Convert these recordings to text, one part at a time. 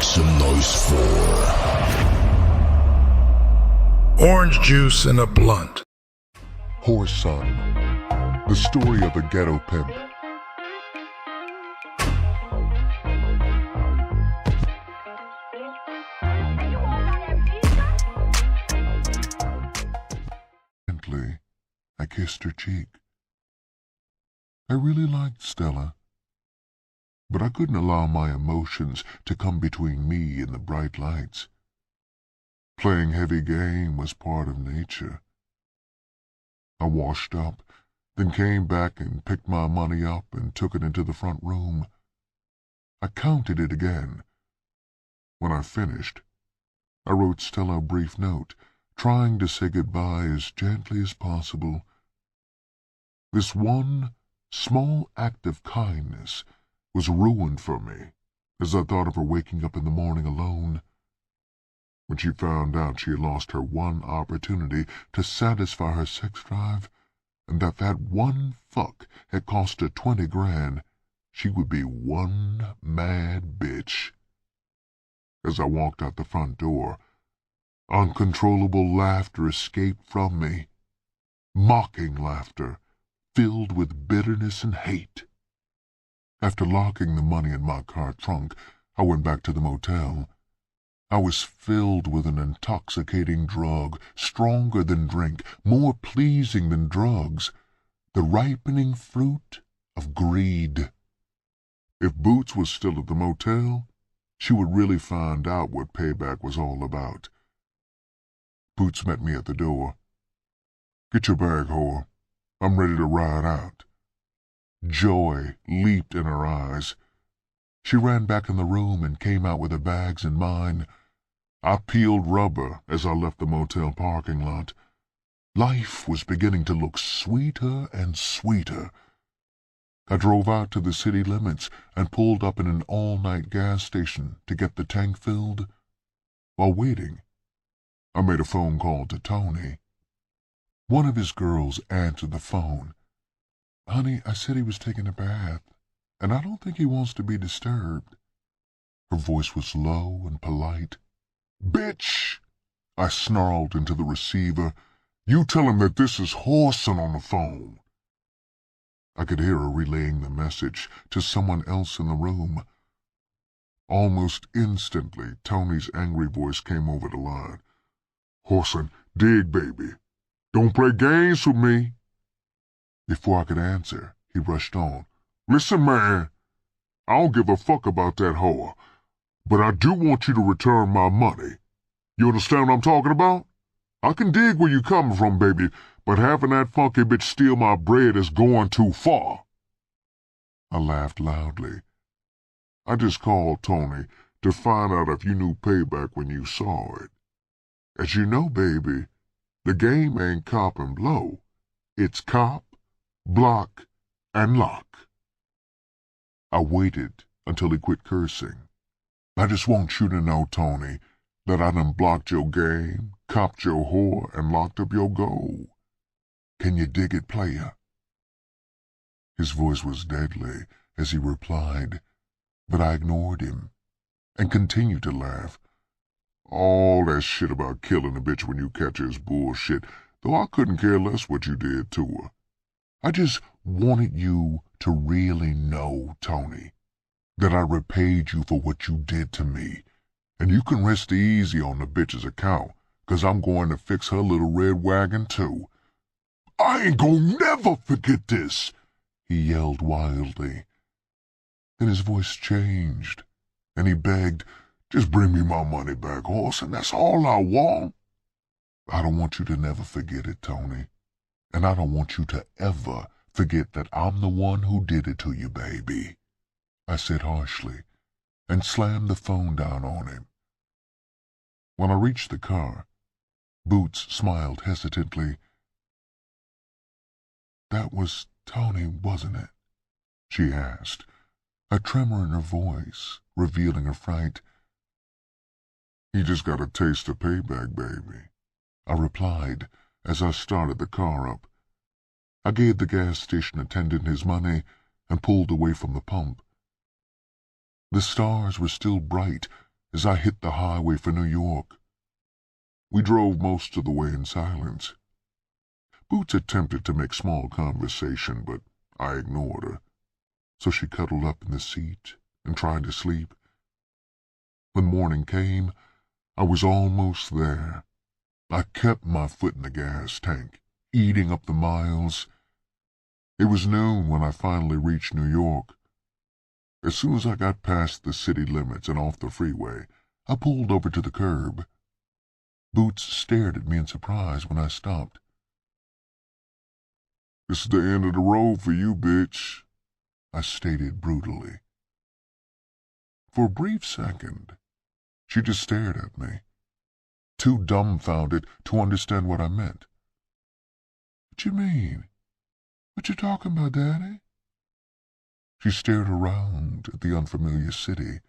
some noise for Orange Juice in a Blunt. Whoreson, the story of a ghetto pimp. Gently, I kissed her cheek. I really liked Stella, but I couldn't allow my emotions to come between me and the bright lights. Playing heavy game was part of nature. I washed up, then came back and picked my money up and took it into the front room. I counted it again. When I finished, I wrote Stella a brief note, trying to say goodbye as gently as possible. This one small act of kindness was ruined for me as I thought of her waking up in the morning alone. When she found out she had lost her one opportunity to satisfy her sex drive, and that one fuck had cost her 20 grand, she would be one mad bitch. As I walked out the front door, uncontrollable laughter escaped from me. Mocking laughter, filled with bitterness and hate. After locking the money in my car trunk, I went back to the motel. I was filled with an intoxicating drug, stronger than drink, more pleasing than drugs, the ripening fruit of greed. If Boots was still at the motel, she would really find out what payback was all about. Boots met me at the door. "Get your bag, whore. I'm ready to ride out." Joy leaped in her eyes. She ran back in the room and came out with her bags and mine. I peeled rubber as I left the motel parking lot. Life was beginning to look sweeter and sweeter. I drove out to the city limits and pulled up in an all-night gas station to get the tank filled. While waiting, I made a phone call to Tony. One of his girls answered the phone. "Honey, I said he was taking a bath, and I don't think he wants to be disturbed." Her voice was low and polite. "Bitch!" I snarled into the receiver. "You tell him that this is Whoreson on the phone." I could hear her relaying the message to someone else in the room. Almost instantly, Tony's angry voice came over the line. "Whoreson, dig, baby. Don't play games with me." Before I could answer, he rushed on. "Listen, man, I don't give a fuck about that whore, but I do want you to return my money. You understand what I'm talking about? I can dig where you coming from, baby, but having that funky bitch steal my bread is going too far." I laughed loudly. "I just called Tony to find out if you knew payback when you saw it. As you know, baby, the game ain't cop and blow. It's cop, block, and lock." I waited until he quit cursing. "I just want you to know, Tony, that I done blocked your game, copped your whore, and locked up your gold. Can you dig it, player?" His voice was deadly as he replied, but I ignored him and continued to laugh. "All that shit about killing a bitch when you catch her is bullshit, though I couldn't care less what you did to her. I just wanted you to really know, Tony, that I repaid you for what you did to me, and you can rest easy on the bitch's account, 'cause I'm going to fix her little red wagon too." "I ain't gonna never forget this," he yelled wildly. Then his voice changed, and he begged, "Just bring me my money back, Whoreson. That's all I want." "I don't want you to never forget it, Tony. And I don't want you to ever forget that I'm the one who did it to you, baby," I said harshly, and slammed the phone down on him. When I reached the car, Boots smiled hesitantly. "That was Tony, wasn't it?" she asked, a tremor in her voice revealing her fright. "He just got a taste of payback, baby," I replied as I started the car up. I gave the gas station attendant his money and pulled away from the pump. The stars were still bright, as I hit the highway for New York. We drove most of the way in silence. Boots attempted to make small conversation, but I ignored her, so she cuddled up in the seat and tried to sleep. When morning came, I was almost there. I kept my foot in the gas tank, eating up the miles. It was noon when I finally reached New York. As soon as I got past the city limits and off the freeway, I pulled over to the curb. Boots stared at me in surprise when I stopped. "This is the end of the road for you, bitch," I stated brutally. For a brief second, she just stared at me, too dumbfounded to understand what I meant. "What you mean? What you talking about, Daddy?" She stared around at the unfamiliar city.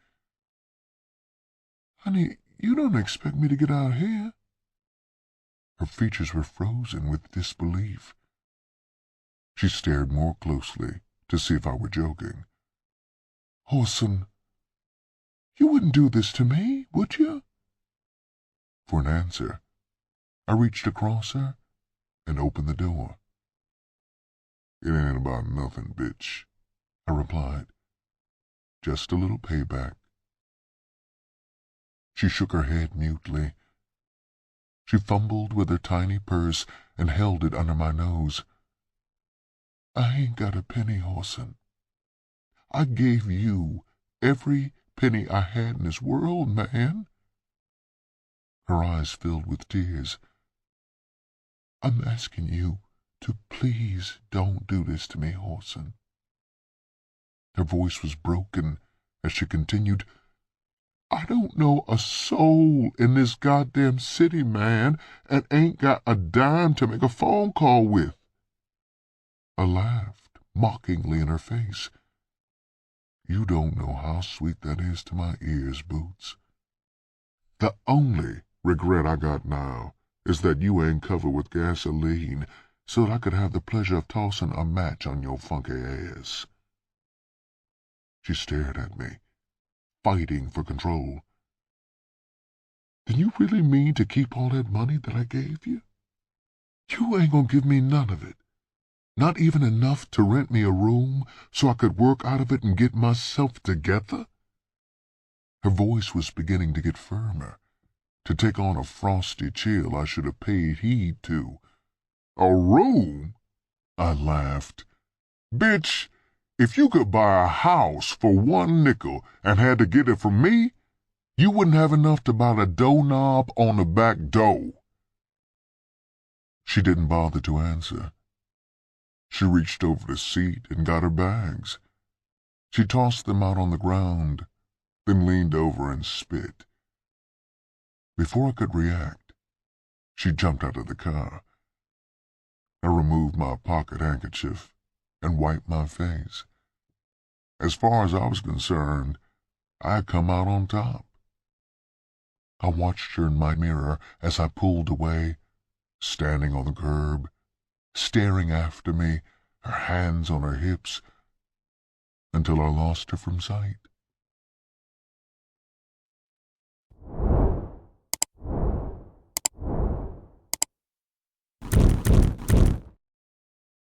"Honey, you don't expect me to get out here?" Her features were frozen with disbelief. She stared more closely to see if I were joking. "Whoreson, you wouldn't do this to me, would you?" For an answer, I reached across her and opened the door. "It ain't about nothing, bitch," I replied. "Just a little payback." She shook her head mutely. She fumbled with her tiny purse and held it under my nose. "I ain't got a penny, Whoreson. I gave you every penny I had in this world, man." Her eyes filled with tears. "I'm asking you to please don't do this to me, Whoreson." Her voice was broken as she continued, "I don't know a soul in this goddamn city, man, and ain't got a dime to make a phone call with." I laughed mockingly in her face. "You don't know how sweet that is to my ears, Boots. The only regret I got now is that you ain't covered with gasoline so that I could have the pleasure of tossing a match on your funky ass." She stared at me, fighting for control. "Then you really mean to keep all that money that I gave you? You ain't gonna give me none of it? Not even enough to rent me a room so I could work out of it and get myself together?" Her voice was beginning to get firmer, to take on a frosty chill I should have paid heed to. "A room?" I laughed. "Bitch, if you could buy a house for 1 nickel and had to get it from me, you wouldn't have enough to buy the doorknob on the back door." She didn't bother to answer. She reached over the seat and got her bags. She tossed them out on the ground, then leaned over and spit. Before I could react, she jumped out of the car. I removed my pocket handkerchief and wiped my face. As far as I was concerned, I had come out on top. I watched her in my mirror as I pulled away, standing on the curb, staring after me, her hands on her hips, until I lost her from sight.